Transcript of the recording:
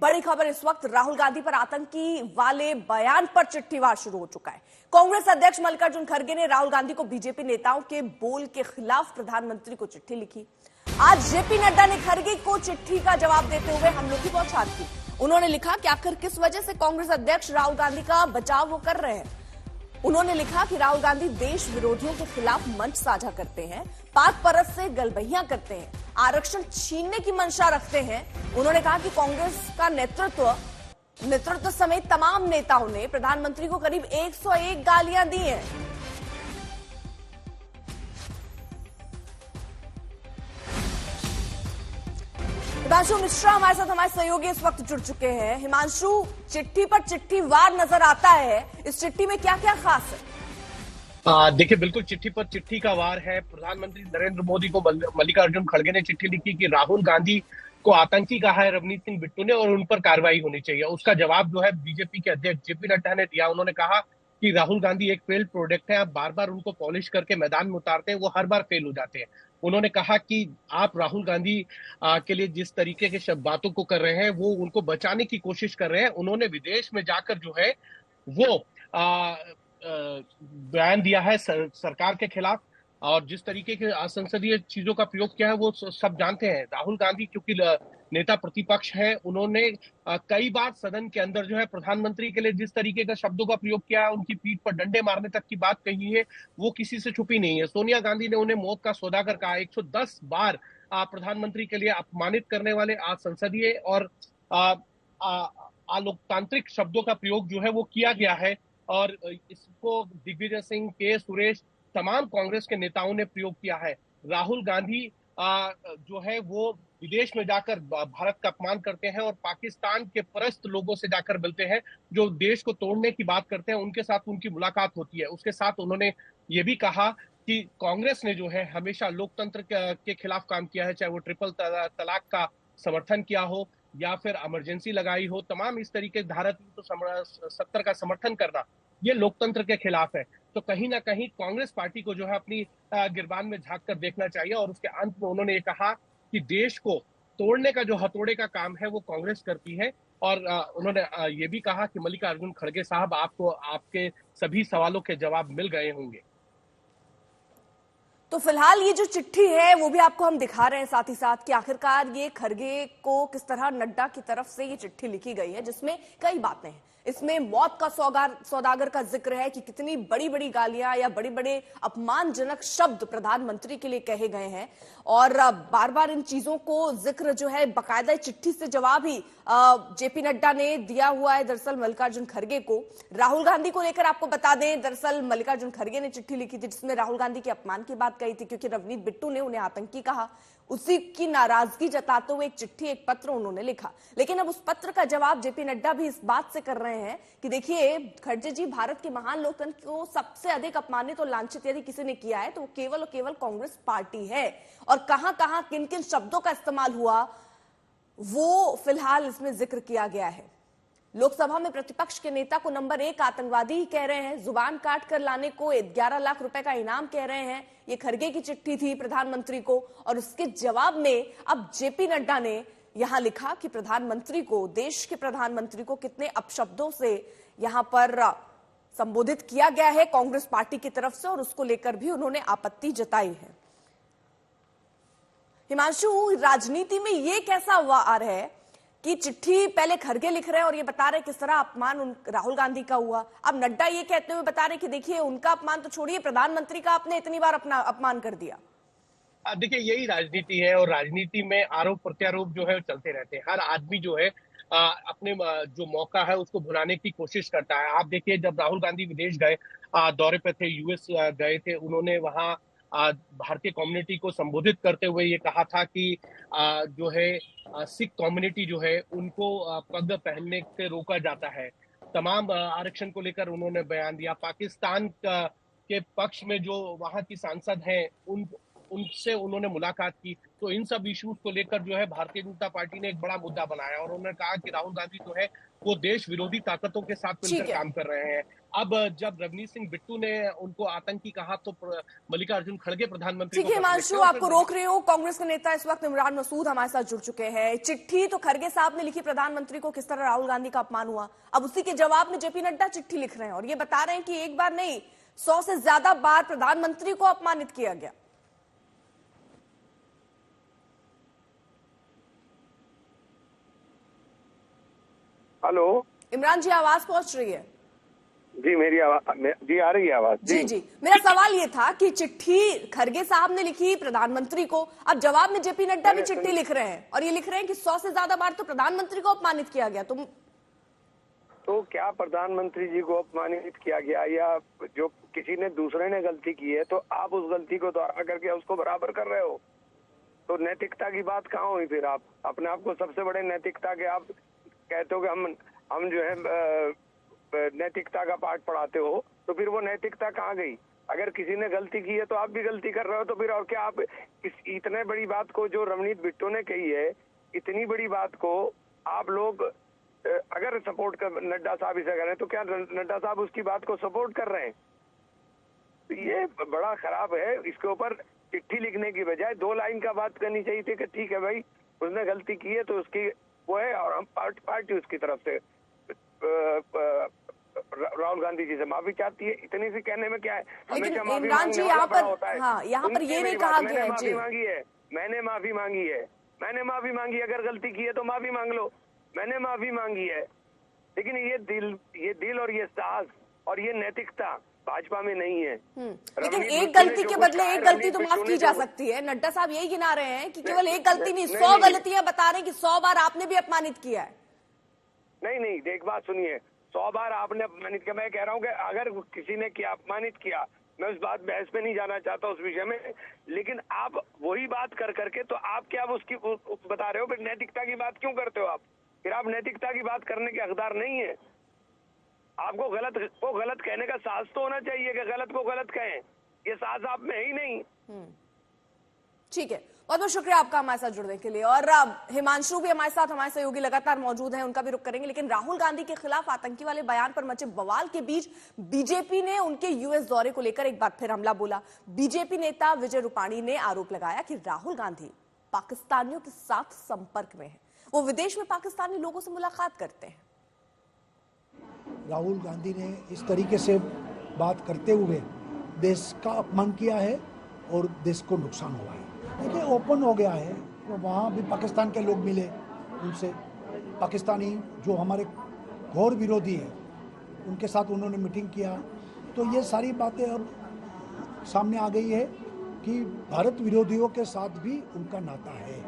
बड़ी खबर इस वक्त राहुल गांधी पर आतंकी वाले बयान पर चिट्ठीवार शुरू हो चुका है। कांग्रेस अध्यक्ष मल्लिकार्जुन खड़गे ने राहुल गांधी को बीजेपी नेताओं के बोल के खिलाफ प्रधानमंत्री को चिट्ठी लिखी। आज जेपी नड्डा ने खड़गे को चिट्ठी का जवाब देते हुए हमलों की बौछार की। उन्होंने लिखा कि आखिर किस वजह से कांग्रेस अध्यक्ष राहुल गांधी का बचाव वो कर रहे हैं। उन्होंने लिखा कि राहुल गांधी देश विरोधियों के खिलाफ मंच साझा करते हैं, पाक परत से गलबहियां करते हैं, आरक्षण छीनने की मंशा रखते हैं। उन्होंने कहा कि कांग्रेस का नेतृत्व समेत तमाम नेताओं ने प्रधानमंत्री को करीब 101 गालियां दी हैं। हिमांशु मिश्रा हमारे साथ हमारे सहयोगी इस वक्त जुड़ चुके हैं। हिमांशु, चिट्ठी पर चिट्ठी वार नजर आता है, इस चिट्ठी में क्या क्या खास है? देखिए, बिल्कुल चिट्ठी पर चिट्ठी का वार है। प्रधानमंत्री नरेंद्र मोदी को मल्लिकार्जुन खड़गे ने चिट्ठी लिखी कि राहुल गांधी को आतंकी कहा है रवनीत सिंह बिट्टू ने और उन पर कार्रवाई होनी चाहिए। उसका जवाब जो है बीजेपी के अध्यक्ष जेपी नड्डा ने दिया। उन्होंने कहा कि राहुल गांधी एक फेल्ड प्रोडक्ट है, आप बार बार उनको पॉलिश करके मैदान में उतारते हैं, वो हर बार फेल हो जाते हैं। उन्होंने कहा कि आप राहुल गांधी के लिए जिस तरीके के शब्द बातों को कर रहे हैं वो उनको बचाने की कोशिश कर रहे हैं। उन्होंने विदेश में जाकर जो है वो बयान दिया है सरकार के खिलाफ और जिस तरीके के असंसदीय चीजों का प्रयोग किया है वो सब जानते हैं। राहुल गांधी क्योंकि नेता प्रतिपक्ष है, उन्होंने कई बार सदन के अंदर जो है प्रधानमंत्री के लिए जिस तरीके का शब्दों का प्रयोग किया है, उनकी पीठ पर डंडे मारने तक की बात कही है, वो किसी से छुपी नहीं है। सोनिया गांधी ने उन्हें मौत का सौदागर कहा। 110 बार प्रधानमंत्री के लिए अपमानित करने वाले असंसदीय और अलोकतांत्रिक शब्दों का प्रयोग जो है वो किया गया है और इसको दिग्विजय सिंह, के सुरेश, तमाम कांग्रेस के नेताओं ने प्रयोग किया है। राहुल गांधी जो है वो विदेश में जाकर भारत का अपमान करते हैं और पाकिस्तान के परस्त लोगों से जाकर मिलते हैं जो देश को तोड़ने की बात करते हैं, उनके साथ उनकी मुलाकात होती है। उसके साथ उन्होंने ये भी कहा कि कांग्रेस ने जो है हमेशा लोकतंत्र के खिलाफ काम किया है, चाहे वो ट्रिपल तलाक का समर्थन किया हो या फिर इमरजेंसी लगाई हो। तमाम इस तरीके धारा 370 का समर्थन करना ये लोकतंत्र के खिलाफ है। तो कहीं ना कहीं कांग्रेस पार्टी को जो है अपनी गिरबान में झांक कर देखना चाहिए। और उसके अंत में उन्होंने ये कहा कि देश को तोड़ने का जो हथौड़े का काम है वो कांग्रेस करती है। और उन्होंने ये भी कहा कि मल्लिकार्जुन खड़गे साहब, आपको आपके सभी सवालों के जवाब मिल गए होंगे। तो फिलहाल ये जो चिट्ठी है वो भी आपको हम दिखा रहे हैं साथ ही साथ कि आखिरकार ये खड़गे को किस तरह नड्डा की तरफ से ये चिट्ठी लिखी गई है, जिसमें कई बातें हैं। इसमें मौत का सौदागर का जिक्र है कि कितनी बड़ी बड़ी गालियां या बड़े बड़े अपमानजनक शब्द प्रधानमंत्री के लिए कहे गए हैं और बार बार इन चीजों को जिक्र जो है बकायदा चिट्ठी से जवाब ही जेपी नड्डा ने दिया हुआ है दरअसल मल्लिकार्जुन खड़गे को। राहुल गांधी को लेकर आपको बता दें, दरअसल मल्लिकार्जुन खड़गे ने चिट्ठी लिखी थी जिसमें राहुल गांधी के अपमान की बात कही थी क्योंकि रवनीत बिट्टू ने उन्हें आतंकी कहा। उसी की नाराजगी जताते हुए एक चिट्ठी, एक पत्र उन्होंने लिखा। लेकिन अब उस पत्र का जवाब जेपी नड्डा भी इस बात से कर रहे हैं कि देखिए खड़गे जी, भारत के महान लोकतंत्र को सबसे अधिक अपमानित और लांछित यदि किसी ने किया है तो वो केवल और केवल कांग्रेस पार्टी है। और कहां कहां किन किन शब्दों का इस्तेमाल हुआ वो फिलहाल इसमें जिक्र किया गया है। लोकसभा में प्रतिपक्ष के नेता को नंबर 1 आतंकवादी ही कह रहे हैं, जुबान काट कर लाने को 11 लाख रुपए का इनाम कह रहे हैं। ये खड़गे की चिट्ठी थी प्रधानमंत्री को और उसके जवाब में अब जेपी नड्डा ने यहां लिखा कि प्रधानमंत्री को, देश के प्रधानमंत्री को कितने अपशब्दों से यहां पर संबोधित किया गया है कांग्रेस पार्टी की तरफ से और उसको लेकर भी उन्होंने आपत्ति जताई है। हिमांशु, राजनीति में ये कैसा वार है कि चिट्ठी पहले खड़गे लिख रहे हैं और ये बता रहे किस तरह अपमान राहुल गांधी का हुआ, अब नड्डा ये कहते हुए बता रहे कि देखिए उनका अपमान तो छोड़िए, प्रधानमंत्री का आपने इतनी बार अपना अपमान कर दिया। देखिए, यही राजनीति है और राजनीति में आरोप प्रत्यारोप जो है चलते रहते हैं। हर आदमी जो है अपने जो मौका है उसको भुनाने की कोशिश करता है। आप देखिए, जब राहुल गांधी विदेश गए, दौरे पे थे, यूएस गए थे, उन्होंने वहां भारतीय कम्युनिटी को संबोधित करते हुए ये कहा था कि जो है सिख कम्युनिटी जो है उनको पग पहनने से रोका जाता है। तमाम आरक्षण को लेकर उन्होंने बयान दिया। पाकिस्तान के पक्ष में जो वहां की सांसद हैं उनसे उन्होंने मुलाकात की। तो इन सब इश्यूज को लेकर जो है भारतीय जनता पार्टी ने एक बड़ा मुद्दा बनाया और उन्होंने कहा कि राहुल गांधी जो है वो देश विरोधी ताकतों के साथ मिलकर काम कर रहे हैं। अब जब रवनीत सिंह बिट्टू ने उनको आतंकी कहा तो मल्लिकार्जुन खड़गे प्रधानमंत्री ठीक को है पत्र हिमांशु, लिखे और आपको रोक रहे हो। कांग्रेस के नेता इस वक्त इमरान मसूद हमारे साथ जुड़ चुके हैं। चिट्ठी तो खड़गे साहब ने लिखी प्रधानमंत्री को, किस तरह राहुल गांधी का अपमान हुआ। अब उसी के जवाब में जेपी नड्डा चिट्ठी लिख रहे हैं और ये बता रहे हैं कि एक बार नहीं 100 से ज्यादा बार प्रधानमंत्री को अपमानित किया गया। हेलो इमरान जी, आवाज पहुंच रही है? जी, मेरी आवाज जी आ रही है आवाज? जी जी, मेरा सवाल ये था कि चिट्ठी खड़गे साहब ने लिखी प्रधानमंत्री को, अब जवाब में जेपी नड्डा भी चिट्ठी लिख रहे हैं और ये लिख रहे हैं कि 100 से ज्यादा बार तो प्रधानमंत्री को अपमानित किया गया। तो क्या प्रधानमंत्री जी को अपमानित किया गया या जो किसी ने दूसरे ने गलती की है तो आप उस गलती को दोहरा करके उसको बराबर कर रहे हो? तो नैतिकता की बात कहाँ हुई फिर? आप अपने आप को सबसे बड़े नैतिकता के आप कहते हो कि हम जो है नैतिकता का पाठ पढ़ाते हो, तो फिर वो नैतिकता कहाँ गई? अगर किसी ने गलती की है तो आप भी गलती कर रहे हो, तो फिर और क्या? आप इतने बड़ी बात को जो रवनीत बिट्टू ने कही है, इतनी बड़ी बात को आप लोग अगर सपोर्ट कर नड्डा साहब इसे करें तो क्या नड्डा साहब उसकी बात को सपोर्ट कर रहे हैं? तो ये बड़ा खराब है। इसके ऊपर चिट्ठी लिखने की बजाय 2 लाइन का बात करनी चाहिए थी कि ठीक है भाई, उसने गलती की है तो उसकी वो है और हम पार्टी उसकी तरफ से राहुल गांधी जी से माफी चाहती है। इतनी सी कहने में क्या है? लेकिन इमरान जी यहाँ पर यहाँ पर ये नहीं कहा गया है। माफी मांगी है, मैंने माफी मांगी है, मैंने माफी मांगी। अगर गलती की है तो माफी मांग लो, मैंने माफी मांगी है। लेकिन ये दिल और ये साहस और ये नैतिकता भाजपा में नहीं है। लेकिन एक गलती के बदले एक गलती तो माफ की जा सकती है। नड्डा साहब यही गिना रहे हैं कि केवल एक गलती नहीं, 100 गलतियां बता रहे हैं कि 100 बार आपने भी अपमानित किया है। नहीं, एक बात सुनिए, 100 बार आपने अपमानित किया। मैं कह रहा हूँ कि अगर किसी ने किया अपमानित किया, मैं उस बात बहस पे नहीं जाना चाहता उस विषय में, लेकिन आप वही बात कर करके तो आप क्या उसकी बता रहे हो? फिर नैतिकता की बात क्यों करते हो आप? फिर आप नैतिकता की बात करने के हकदार नहीं है। आपको गलत को गलत कहने का साहस तो होना चाहिए कि गलत को गलत कहें। ये साहस आप में है ही नहीं। ठीक है, बहुत बहुत शुक्रिया आपका हमारे साथ जुड़ने के लिए। और हिमांशु भी हमारे साथ, हमारे सहयोगी लगातार मौजूद हैं, उनका भी रुख करेंगे। लेकिन राहुल गांधी के खिलाफ आतंकी वाले बयान पर मचे बवाल के बीच बीजेपी ने उनके यूएस दौरे को लेकर एक बार फिर हमला बोला। बीजेपी नेता विजय रूपाणी ने आरोप लगाया कि राहुल गांधी पाकिस्तानियों के साथ संपर्क में है, वो विदेश में पाकिस्तानी लोगों से मुलाकात करते हैं। राहुल गांधी ने इस तरीके से बात करते हुए देश का अपमान किया है और देश को नुकसान हुआ है। देखिए, ओपन हो गया है, तो वहाँ भी पाकिस्तान के लोग मिले, उनसे पाकिस्तानी जो हमारे घोर विरोधी है उनके साथ उन्होंने मीटिंग किया। तो ये सारी बातें अब सामने आ गई है कि भारत विरोधियों के साथ भी उनका नाता है।